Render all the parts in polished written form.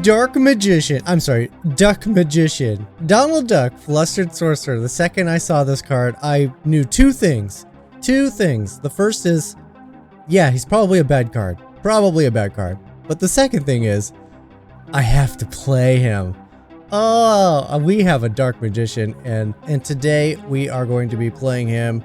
Dark Magician. I'm sorry, Duck Magician. Donald Duck, Flustered Sorcerer. The second I saw this card, I knew two things. The first is, yeah, he's probably a bad card. But the second thing is, I have to play him. Oh, we have a Dark Magician, and today we are going to be playing him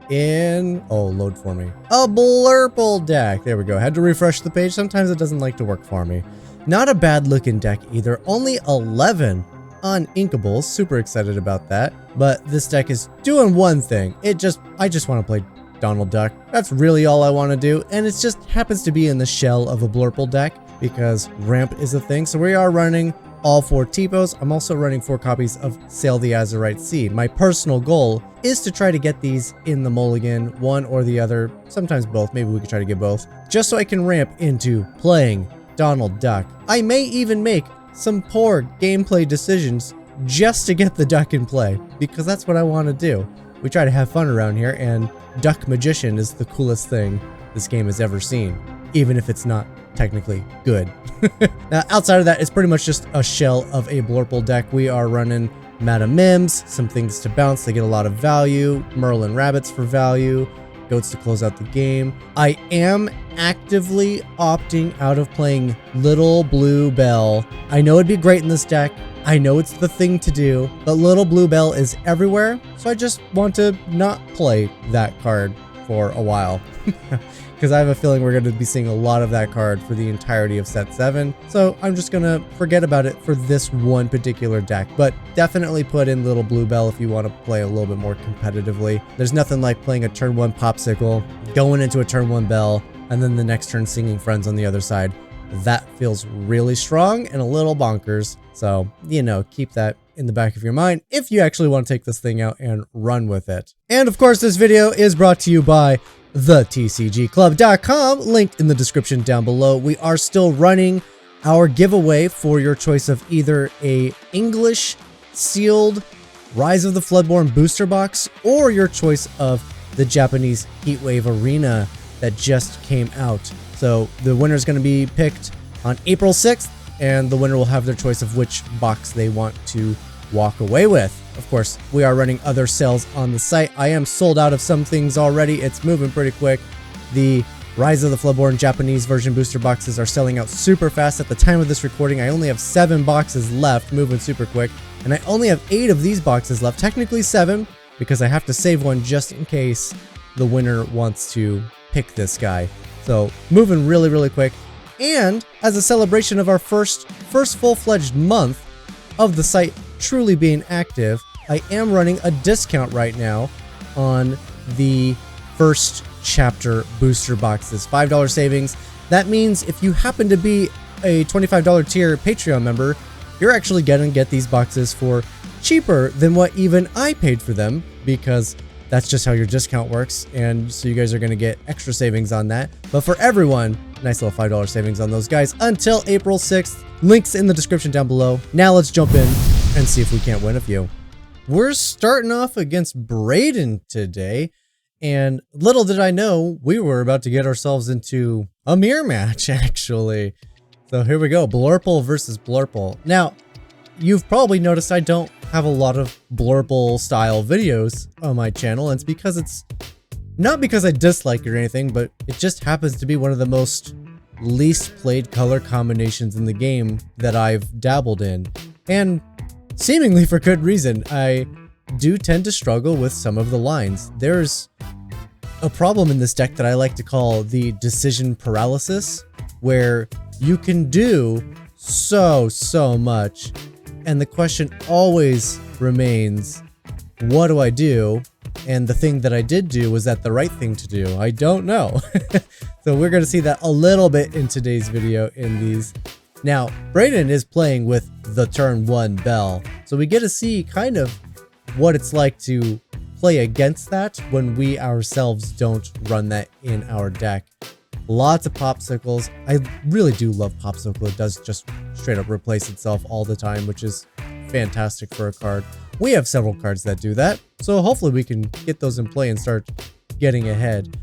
in, oh, load for me, a Blurple deck. There we go. Had to refresh the page. Sometimes it doesn't like to work for me. Not a bad looking deck either. Only 11 uninkables. Super excited about that. But this deck is doing one thing. I just want to play Donald Duck. That's really all I want to do. And it just happens to be in the shell of a Blurple deck because ramp is a thing. So we are running all 4 T-Pos. I'm also running 4 copies of Sail the Azurite Sea. My personal goal is to try to get these in the mulligan, one or the other, sometimes both. Maybe we could try to get both, just so I can ramp into playing Donald Duck. I may even make some poor gameplay decisions just to get the duck in play, because that's what I want to do. We try to have fun around here, and Duck Magician is the coolest thing this game has ever seen, even if it's not technically good. Now, outside of that, it's pretty much just a shell of a Blurple deck. We are running Madam Mims, some things to bounce, they get a lot of value, Merlin Rabbits for value, goats to close out the game. I am actively opting out of playing Little Blue Bell. I know it'd be great in this deck. I know it's the thing to do, but Little Blue Bell is everywhere, so I just want to not play that card for a while. Because I have a feeling we're going to be seeing a lot of that card for the entirety of set 7. So I'm just going to forget about it for this one particular deck. But definitely put in Little Blue Bell if you want to play a little bit more competitively. There's nothing like playing a turn 1 Popsicle, going into a turn 1 Bell, and then the next turn Singing Friends on the other side. That feels really strong and a little bonkers. So, you know, keep that in the back of your mind if you actually want to take this thing out and run with it. And of course, this video is brought to you by thetcgclub.com, linked in the description down below. We are still running our giveaway for your choice of either a English sealed Rise of the Floodborn booster box or your choice of the Japanese Heatwave Arena that just came out. So the winner is going to be picked on April 6th, and the winner will have their choice of which box they want to walk away with. Of course, we are running other sales on the site. I am sold out of some things already. It's moving pretty quick. The Rise of the Floodborn Japanese version booster boxes are selling out super fast. At the time of this recording, I only have 7 boxes left, moving super quick. And I only have 8 of these boxes left. Technically 7, because I have to save one just in case the winner wants to pick this guy. So moving really, really quick. And as a celebration of our first full-fledged month of the site truly being active, I am running a discount right now on the first chapter booster boxes. $5 savings. That means if you happen to be a $25 tier Patreon member, you're actually gonna get these boxes for cheaper than what even I paid for them, because that's just how your discount works, and so you guys are gonna get extra savings on that. But for everyone, nice little $5 savings on those guys until April 6th. Links in the description down below. Now let's jump in and see if we can't win a few. We're starting off against Braden today, and little did I know we were about to get ourselves into a mirror match, actually. So here we go, Blurple versus Blurple. Now, you've probably noticed I don't have a lot of Blurple style videos on my channel, and it's because it's not because I dislike it or anything, but it just happens to be one of the most least played color combinations in the game that I've dabbled in. And seemingly for good reason. I do tend to struggle with some of the lines. There's a problem in this deck that I like to call the decision paralysis, where you can do so much, and the question always remains, what do I do? And the thing that I did do, was that the right thing to do? I don't know. So we're going to see that a little bit in today's video in these. Now, Braden is playing with the turn 1 Bell, so we get to see kind of what it's like to play against that when we ourselves don't run that in our deck. Lots of Popsicles. I really do love Popsicle. It does just straight up replace itself all the time, which is fantastic for a card. We have several cards that do that, so hopefully we can get those in play and start getting ahead.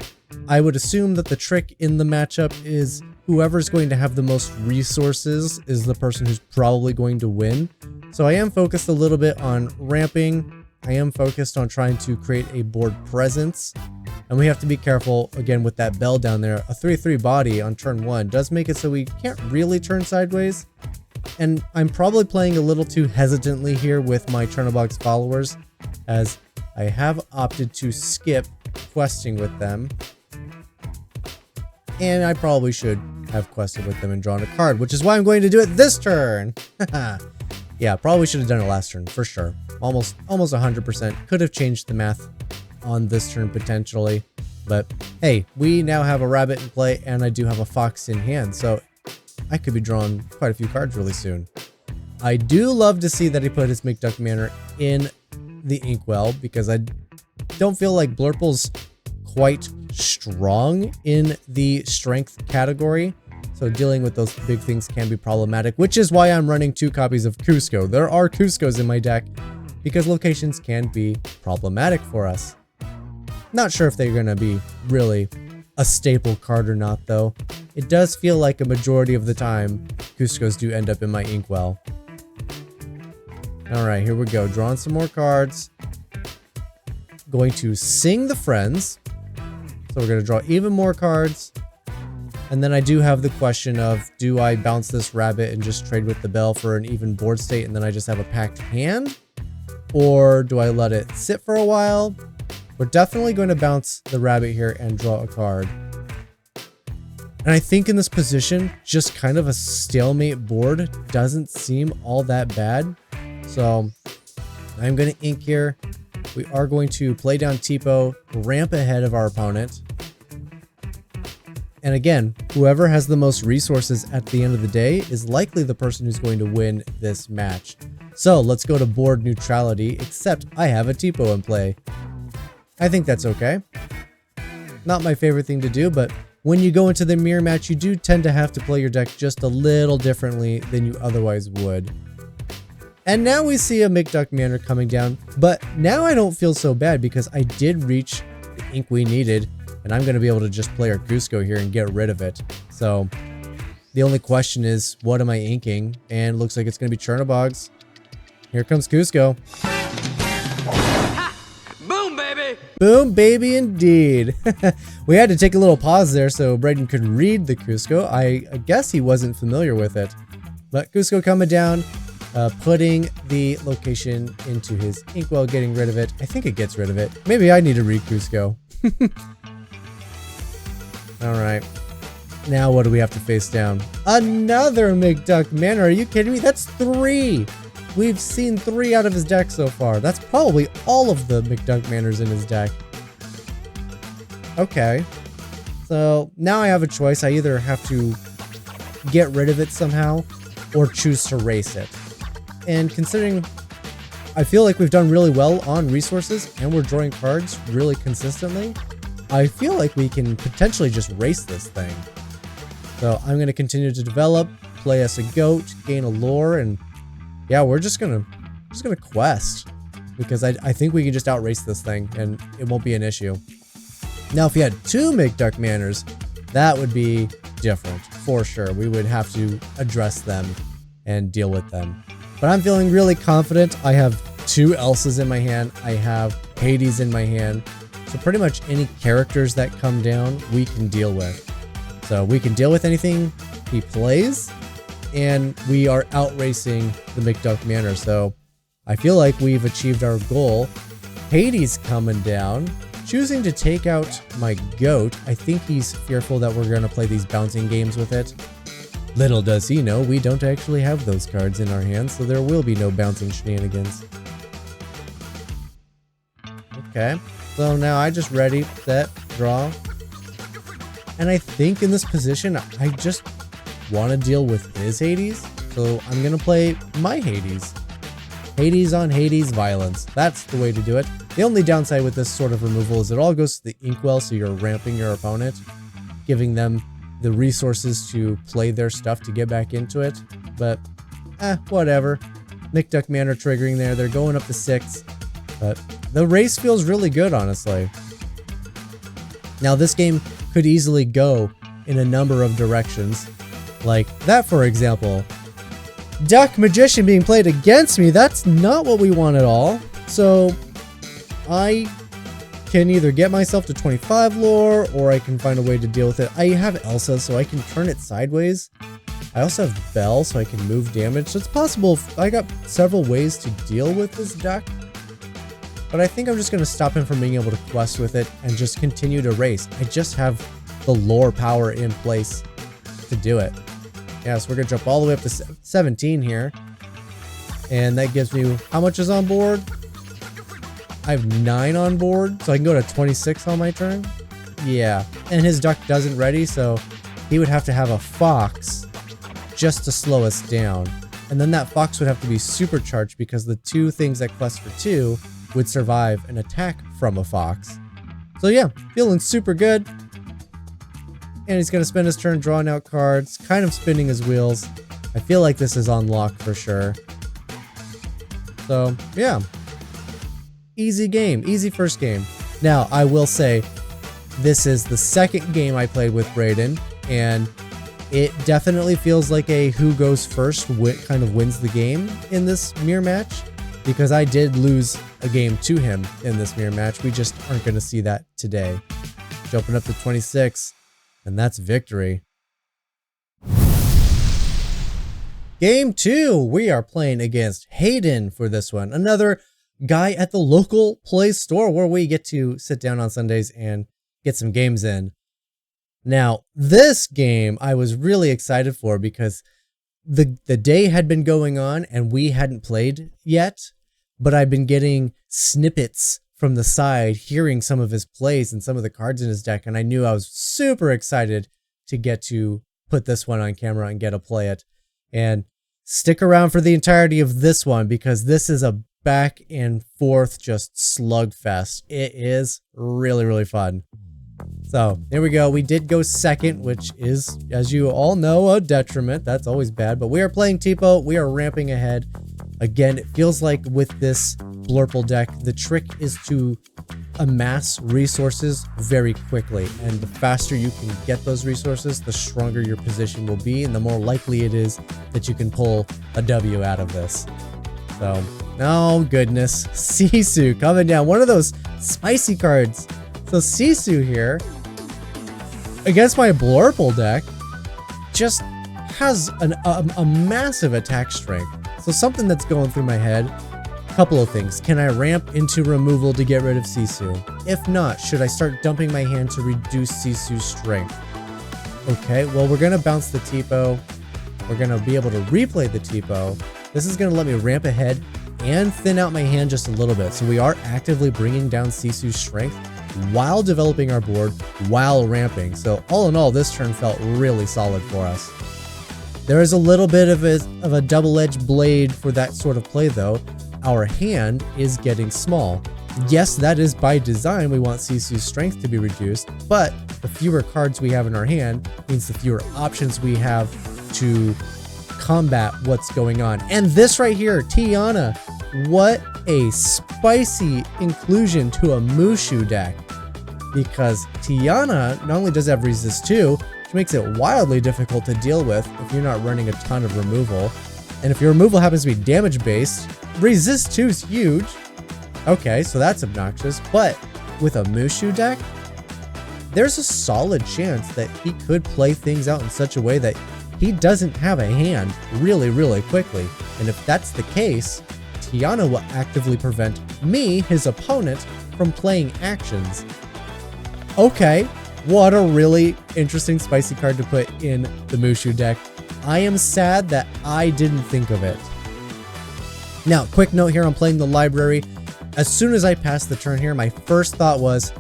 I would assume that the trick in the matchup is whoever's going to have the most resources is the person who's probably going to win. So I am focused a little bit on ramping. I am focused on trying to create a board presence. And we have to be careful, again, with that bell down there. A 3/3 body on turn 1 does make it so we can't really turn sideways. And I'm probably playing a little too hesitantly here with my Chernobog's followers, as I have opted to skip questing with them. And I probably should have quested with them and drawn a card, which is why I'm going to do it this turn. Yeah, probably should have done it last turn, for sure. Almost 100%. Could have changed the math on this turn potentially. But hey, we now have a rabbit in play, and I do have a fox in hand, so I could be drawing quite a few cards really soon. I do love to see that he put his McDuck Manor in the inkwell, because I don't feel like Blurple's quite strong in the strength category. So dealing with those big things can be problematic, which is why I'm running 2 copies of Cusco. There are Cuscos in my deck because locations can be problematic for us. Not sure if they're going to be really a staple card or not, though. It does feel like a majority of the time Cuscos do end up in my inkwell. Alright, here we go. Drawing some more cards. Going to sing the friends. So we're going to draw even more cards. And then I do have the question of, do I bounce this rabbit and just trade with the bell for an even board state and then I just have a packed hand? Or do I let it sit for a while? We're definitely going to bounce the rabbit here and draw a card. And I think in this position, just kind of a stalemate board doesn't seem all that bad. So I'm going to ink here. We are going to play down Tipo, ramp ahead of our opponent. And again, whoever has the most resources at the end of the day is likely the person who's going to win this match. So let's go to board neutrality, except I have a Tipo in play. I think that's okay. Not my favorite thing to do, but when you go into the mirror match, you do tend to have to play your deck just a little differently than you otherwise would. And now we see a McDuck Manor coming down, but now I don't feel so bad because I did reach the ink we needed, and I'm going to be able to just play our Cusco here and get rid of it. So the only question is, what am I inking? And looks like it's going to be Chernobog's. Here comes Cusco. Boom, baby! Boom, baby, indeed. We had to take a little pause there so Braden could read the Cusco. I guess he wasn't familiar with it. But Cusco coming down, putting the location into his inkwell, getting rid of it. I think it gets rid of it. Maybe I need to read Cusco. Alright. Now what do we have to face down? Another McDuck Manor. Are you kidding me? That's 3! We've seen 3 out of his deck so far. That's probably all of the McDuck Manors in his deck. Okay. So now I have a choice. I either have to get rid of it somehow or choose to race it. And considering I feel like we've done really well on resources and we're drawing cards really consistently, I feel like we can potentially just race this thing. So I'm going to continue to develop, play us a goat, gain a lore, and yeah, we're just gonna quest, because I think we can just outrace this thing and it won't be an issue. Now, if we had 2 McDuck Manors, that would be different for sure. We would have to address them and deal with them. But I'm feeling really confident. I have 2 Elsas in my hand. I have Hades in my hand. So pretty much any characters that come down, we can deal with. So we can deal with anything he plays, and we are outracing the McDuck Manor. So I feel like we've achieved our goal. Hades coming down, choosing to take out my goat. I think he's fearful that we're going to play these bouncing games with it. Little does he know, we don't actually have those cards in our hands, so there will be no bouncing shenanigans. Okay, so now I just ready, set, draw. And I think in this position, I just want to deal with his Hades, so I'm going to play my Hades. Hades on Hades violence. That's the way to do it. The only downside with this sort of removal is it all goes to the inkwell, so you're ramping your opponent, giving them the resources to play their stuff to get back into it. But, whatever. McDuck Manor triggering there. They're going up to 6. But the race feels really good, honestly. Now, this game could easily go in a number of directions. Like that, for example. Duck Magician being played against me, that's not what we want at all. So I can either get myself to 25 lore, or I can find a way to deal with it. I have Elsa, so I can turn it sideways. I also have Bell, so I can move damage. So it's possible. I got several ways to deal with this duck. But I think I'm just going to stop him from being able to quest with it and just continue to race. I just have the lore power in place to do it. Yeah, so we're going to jump all the way up to 17 here. And that gives me, how much is on board? I have 9 on board, so I can go to 26 on my turn. Yeah, and his duck doesn't ready, so he would have to have a fox just to slow us down. And then that fox would have to be supercharged because the 2 things that quest for 2 would survive an attack from a fox. So yeah, feeling super good. And he's going to spend his turn drawing out cards, kind of spinning his wheels. I feel like this is on lock for sure. So yeah, easy game, easy first game. Now I will say this is the second game I played with Brayden, and it definitely feels like a who goes first kind of wins the game in this mirror match, because I did lose a game to him in this mirror match. We just aren't going to see that today. Jumping up to 26. And that's victory. Game 2, we are playing against Hayden for this one. Another guy at the local Play Store where we get to sit down on Sundays and get some games in. Now, this game I was really excited for because the day had been going on and we hadn't played yet, but I've been getting snippets from the side, hearing some of his plays and some of the cards in his deck, and I knew I was super excited to get to put this one on camera and get to play it. And stick around for the entirety of this one, because this is a back and forth just slugfest. It is really, really fun. So there we go. We did go second, which is, as you all know, a detriment. That's always bad, but we are playing Tipo. We are ramping ahead. Again, it feels like with this Blurple deck, the trick is to amass resources very quickly, and the faster you can get those resources, the stronger your position will be, and the more likely it is that you can pull a W out of this. So, oh goodness, Sisu coming down, one of those spicy cards. So Sisu here, against my Blurple deck, just has a massive attack strength. So something that's going through my head, couple of things. Can I ramp into removal to get rid of Sisu? If not, should I start dumping my hand to reduce Sisu's strength? Okay, well, we're going to bounce the Tipo. We're going to be able to replay the Tipo. This is going to let me ramp ahead and thin out my hand just a little bit. So we are actively bringing down Sisu's strength while developing our board, while ramping. So all in all, this turn felt really solid for us. There is a little bit of a double-edged blade for that sort of play though. Our hand is getting small. Yes, that is by design. We want Sisu's strength to be reduced, but the fewer cards we have in our hand means the fewer options we have to combat what's going on. And this right here, Tiana, what a spicy inclusion to a Mushu deck. Because Tiana not only does have resist 2, which makes it wildly difficult to deal with if you're not running a ton of removal. And if your removal happens to be damage based, resist 2 is huge. Okay, so that's obnoxious. But with a Mushu deck, there's a solid chance that he could play things out in such a way that he doesn't have a hand really, really quickly. And if that's the case, Tiana will actively prevent me, his opponent, from playing actions. Okay, what a really interesting spicy card to put in the Mushu deck. I am sad that I didn't think of it. Now, quick note here on playing the library. As soon as I passed the turn here, my first thought was,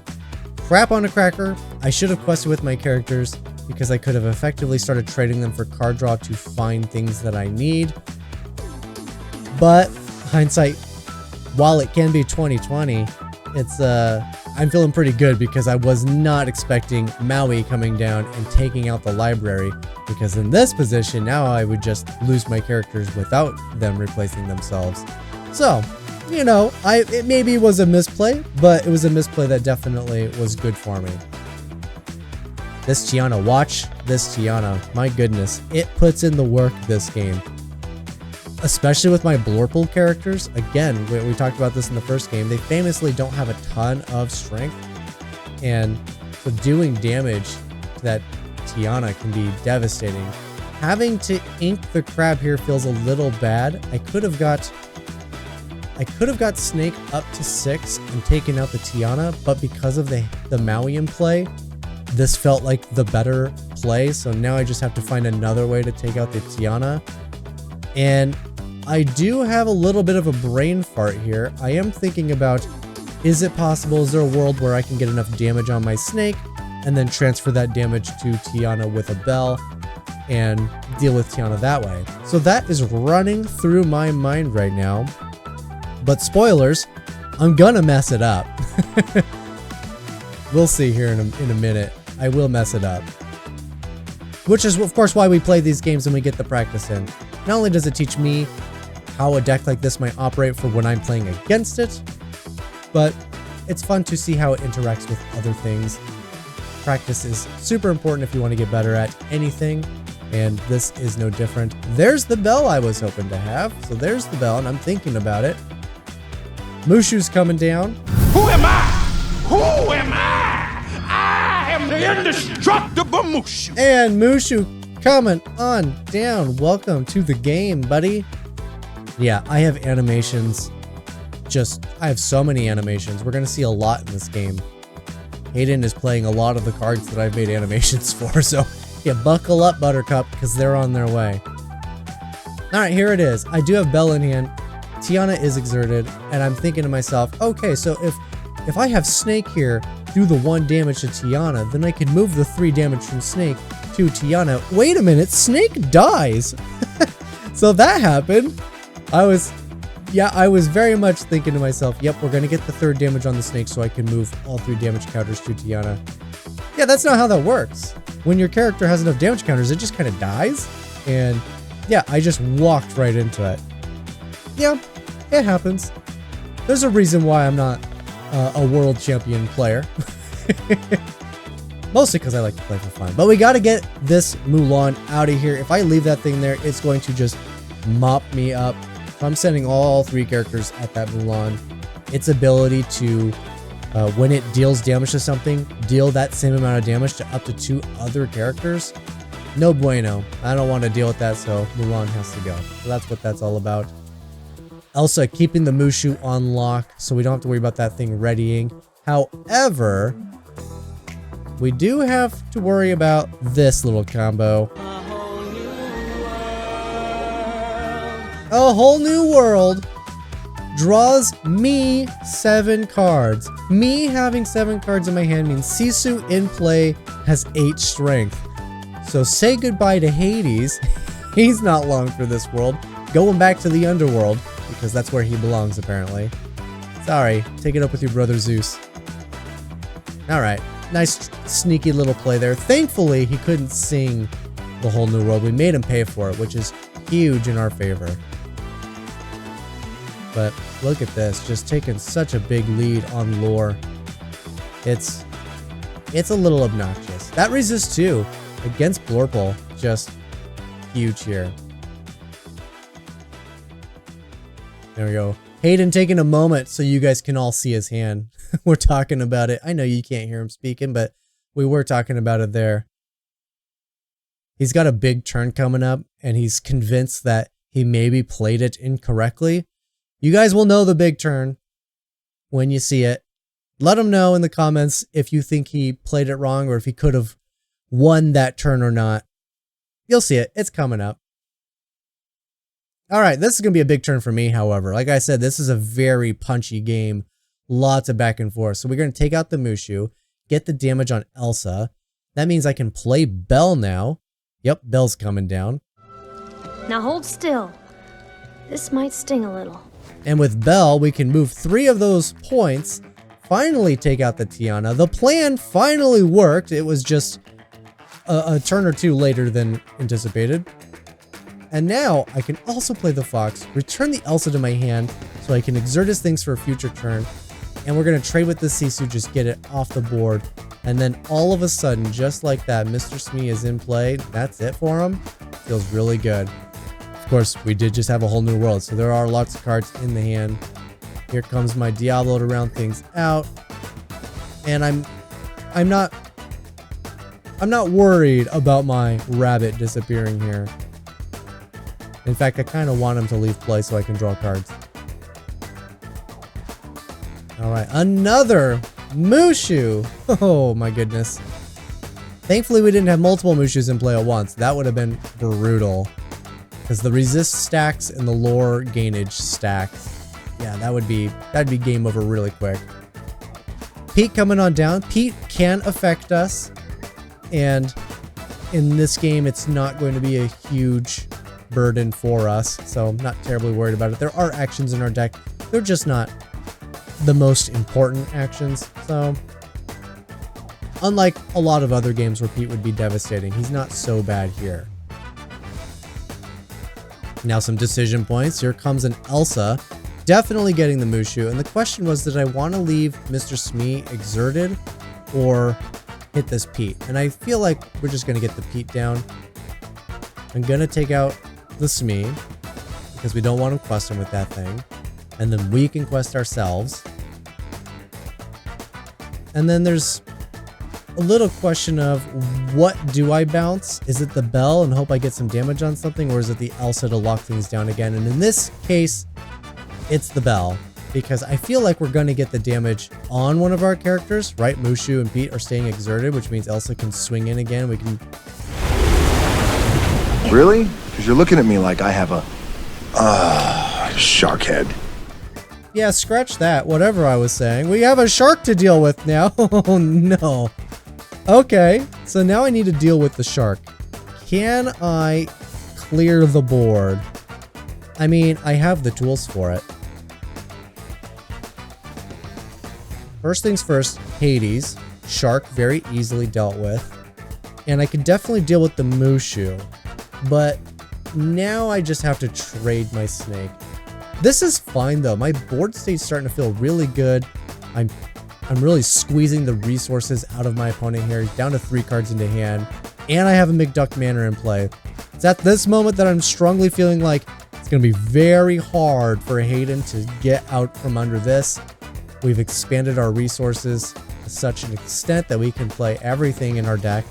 crap on a cracker. I should have quested with my characters because I could have effectively started trading them for card draw to find things that I need. But hindsight, while it can be 2020, it's I'm feeling pretty good because I was not expecting Maui coming down and taking out the library, because in this position now I would just lose my characters without them replacing themselves. So, you know, it maybe was a misplay, but it was a misplay that definitely was good for me. This Tiana, watch this Tiana. My goodness, it puts in the work this game. Especially with my Blorple characters. Again, we talked about this in the first game. They famously don't have a ton of strength. And so doing damage to that Tiana can be devastating. Having to ink the crab here feels a little bad. I could have got Snake up to 6 and taken out the Tiana, but because of the Mauian play, this felt like the better play. So now I just have to find another way to take out the Tiana. And I do have a little bit of a brain fart here. I am thinking about, is it possible, is there a world where I can get enough damage on my Snake and then transfer that damage to Tiana with a Bell and deal with Tiana that way? So that is running through my mind right now. But spoilers, I'm gonna mess it up. We'll see here in a minute. I will mess it up. Which is, of course, why we play these games and we get the practice in. Not only does it teach me how a deck like this might operate for when I'm playing against it, but it's fun to see how it interacts with other things. Practice is super important if you want to get better at anything, and this is no different. There's the Bell I was hoping to have. So there's the Bell, and I'm thinking about it. Mushu's coming down. Who am I? Who am I? I am the indestructible Mushu. And Mushu coming on down. Welcome to the game, buddy. Yeah, I have animations. I have so many animations. We're going to see a lot in this game. Hayden is playing a lot of the cards that I've made animations for. So yeah, buckle up, Buttercup, because they're on their way. All right, here it is. I do have Bell in hand. Tiana is exerted, and I'm thinking to myself, okay, so if I have Snake here, do the 1 damage to Tiana, then I can move the 3 damage from Snake to Tiana. Wait a minute, Snake dies. So that happened. I was very much thinking to myself, yep, we're going to get the 3rd damage on the Snake so I can move all 3 damage counters to Tiana. Yeah, that's not how that works. When your character has enough damage counters, it just kind of dies. And yeah, I just walked right into it. Yeah, it happens. There's a reason why I'm not a world champion player. Mostly because I like to play for fun. But we got to get this Mulan out of here. If I leave that thing there, it's going to just mop me up. So I'm sending all 3 characters at that Mulan. Its ability to, when it deals damage to something, deal that same amount of damage to up to 2 other characters. No bueno. I don't want to deal with that, so Mulan has to go. So that's what that's all about. Elsa keeping the Mushu on lock, so we don't have to worry about that thing readying. However, we do have to worry about this little combo. A whole new world draws me 7 cards. Me having 7 cards in my hand means Sisu in play has 8 strength. So say goodbye to Hades. He's not long for this world. Going back to the underworld, because that's where he belongs apparently. Sorry, take it up with your brother Zeus. Alright, nice sneaky little play there. Thankfully, he couldn't sing the whole new world. We made him pay for it, which is huge in our favor. But look at this, just taking such a big lead on lore. It's a little obnoxious. That resist too, against Blorple, just huge here. There we go. Hayden taking a moment so you guys can all see his hand. We're talking about it. I know you can't hear him speaking, but we were talking about it there. He's got a big turn coming up, and he's convinced that he maybe played it incorrectly. You guys will know the big turn when you see it. Let him know in the comments if you think he played it wrong or if he could have won that turn or not. You'll see it. It's coming up. All right, this is going to be a big turn for me, however. Like I said, this is a very punchy game. Lots of back and forth. So we're going to take out the Mushu, get the damage on Elsa. That means I can play Bell now. Yep, Bell's coming down. Now hold still. This might sting a little. And with Bell, we can move 3 of those points, finally take out the Tiana. The plan finally worked. It was just a turn or 2 later than anticipated. And now I can also play the Fox, return the Elsa to my hand so I can exert his things for a future turn. And we're going to trade with the Sisu, just get it off the board And then all of a sudden, just like that, Mr. Smee is in play. That's it for him. Feels really good. Of course, we did just have a whole new world, so there are lots of cards in the hand. Here comes my Diablo to round things out. And I'm not worried about my rabbit disappearing here. In fact, I kind of want him to leave play so I can draw cards. All right, another Mushu. Oh my goodness. Thankfully, we didn't have multiple Mushus in play at once. That would have been brutal. Because the resist stacks and the lore gainage stacks. Yeah, that'd be game over really quick. Pete coming on down. Pete can affect us. And in this game, it's not going to be a huge burden for us. So I'm not terribly worried about it. There are actions in our deck. They're just not the most important actions. So unlike a lot of other games where Pete would be devastating, he's not so bad here. Now some decision points. Here comes an Elsa. Definitely getting the Mushu. And the question was, did I want to leave Mr. Smee exerted or hit this Pete? And I feel like we're just going to get the Pete down. I'm going to take out the Smee because we don't want to quest him with that thing. And then we can quest ourselves. And then there's a little question of, what do I bounce? Is it the bell and hope I get some damage on something, or is it the Elsa to lock things down again? And in this case, it's the bell, because I feel like we're going to get the damage on one of our characters, right? Mushu and Pete are staying exerted, which means Elsa can swing in again. We can... Really? Because you're looking at me like I have a shark head. Yeah, scratch that. Whatever I was saying. We have a shark to deal with now. Oh, no. Okay, so now I need to deal with the shark. Can I clear the board? I mean, I have the tools for it. First things first, Hades. Shark, very easily dealt with. And I could definitely deal with the Mushu. But now I just have to trade my snake. This is fine though. My board state's starting to feel really good. I'm really squeezing the resources out of my opponent here. He's down to 3 cards into hand. And I have a McDuck Manor in play. It's at this moment that I'm strongly feeling like it's going to be very hard for Hayden to get out from under this. We've expanded our resources to such an extent that we can play everything in our deck.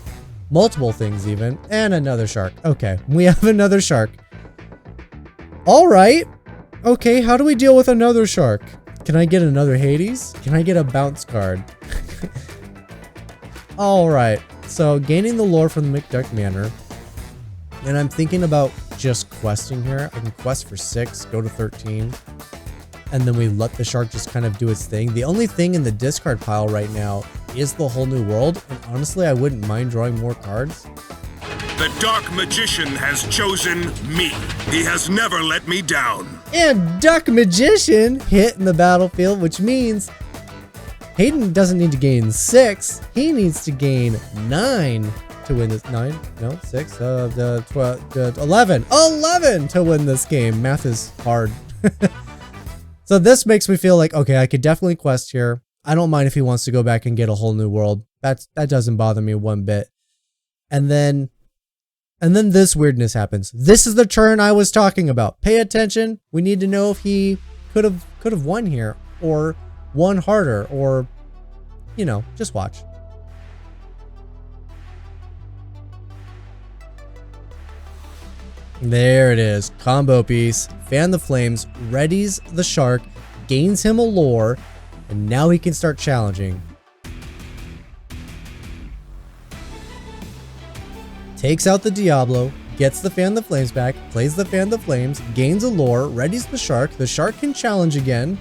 Multiple things even. And another shark. Okay, we have another shark. All right. Okay, how do we deal with another shark? Can I get another Hades? Can I get a bounce card? Alright, so gaining the lore from the McDuck Manor. And I'm thinking about just questing here. I can quest for 6, go to 13. And then we let the shark just kind of do its thing. The only thing in the discard pile right now is the whole new world. And honestly, I wouldn't mind drawing more cards. The Dark Magician has chosen me. He has never let me down. And Duck Magician hit in the battlefield, which means Hayden doesn't need to gain 6. He needs to gain 9 to win this. 9? No, 6. 11. 11 to win this game. Math is hard. So this makes me feel like, okay, I could definitely quest here. I don't mind if he wants to go back and get a whole new world. That doesn't bother me one bit. And then this weirdness happens. This is the turn I was talking about. Pay attention. We need to know if he could have won here or won harder, or, you know, just watch. There it is. Combo piece. Fan the flames. Readies the shark. Gains him a lore. And now he can start challenging. Takes out the Diablo, gets the Fan the Flames back, plays the Fan the Flames, gains a lore, readies the shark can challenge again.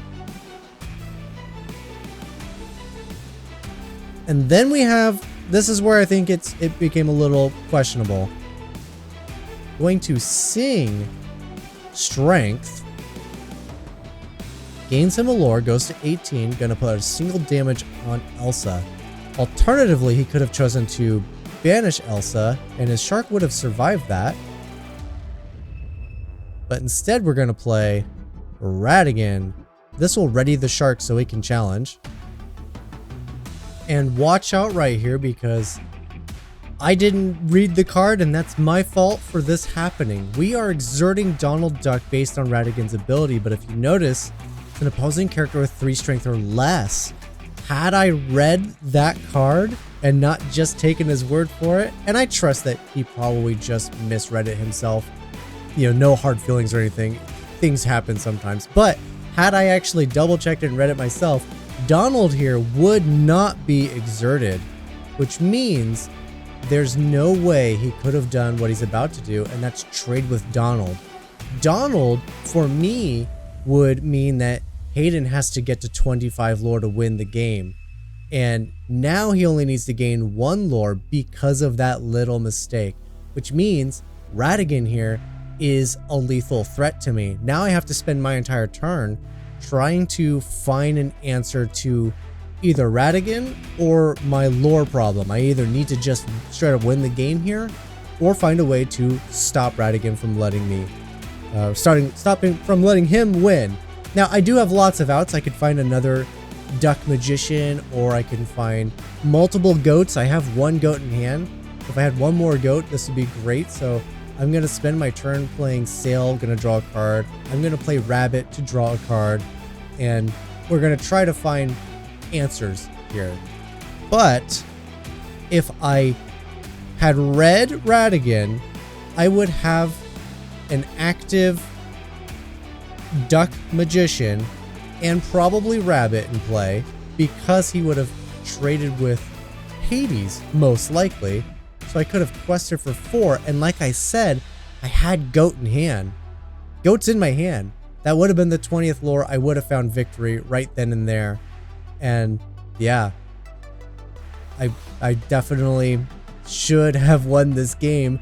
And then we have, this is where I think it became a little questionable. Going to sing Strength, gains him a lore, goes to 18, gonna put a single damage on Elsa. Alternatively, he could have chosen to banish Elsa, and his shark would have survived that. But instead, we're going to play Radigan. This will ready the shark so he can challenge. And watch out right here because I didn't read the card and that's my fault for this happening. We are exerting Donald Duck based on Ratigan's ability, but if you notice, it's an opposing character with 3 strength or less. Had I read that card and not just taken his word for it, and I trust that he probably just misread it himself, you know, no hard feelings or anything, things happen sometimes, but had I actually double checked it and read it myself, Donald here would not be exerted, which means there's no way he could have done what he's about to do, and that's trade with Donald. Donald, for me, would mean that Hayden has to get to 25 lore to win the game. And now he only needs to gain 1 lore because of that little mistake, which means Ratigan here is a lethal threat to me. Now I have to spend my entire turn trying to find an answer to either Ratigan or my lore problem. I either need to just straight up win the game here or find a way to stop Ratigan from letting me, stopping from letting him win. Now I do have lots of outs. I could find another Duck Magician, or I can find multiple goats. I have 1 goat in hand. If I had 1 more goat, this would be great. So I'm going to spend my turn playing Sail, going to draw a card. I'm going to play Rabbit to draw a card. And we're going to try to find answers here. But if I had read Ratigan, I would have an active Duck Magician and probably Rabbit in play because he would have traded with Hades most likely. So I could have quested for 4, and like I said, I had goat in hand. Goat's in my hand. That would have been the 20th lore. I would have found victory right then and there. And yeah, I definitely should have won this game.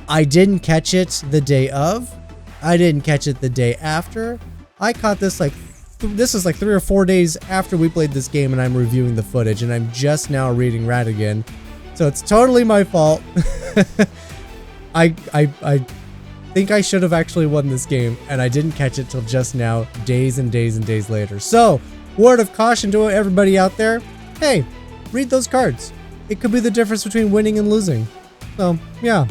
I didn't catch it the day of. I didn't catch it the day after. I caught this like this is like 3 or 4 days after we played this game, and I'm reviewing the footage, and I'm just now reading Ratigan. So it's totally my fault. I think I should have actually won this game, and I didn't catch it till just now, days and days and days later. So, word of caution to everybody out there. Hey, read those cards. It could be the difference between winning and losing. So, yeah.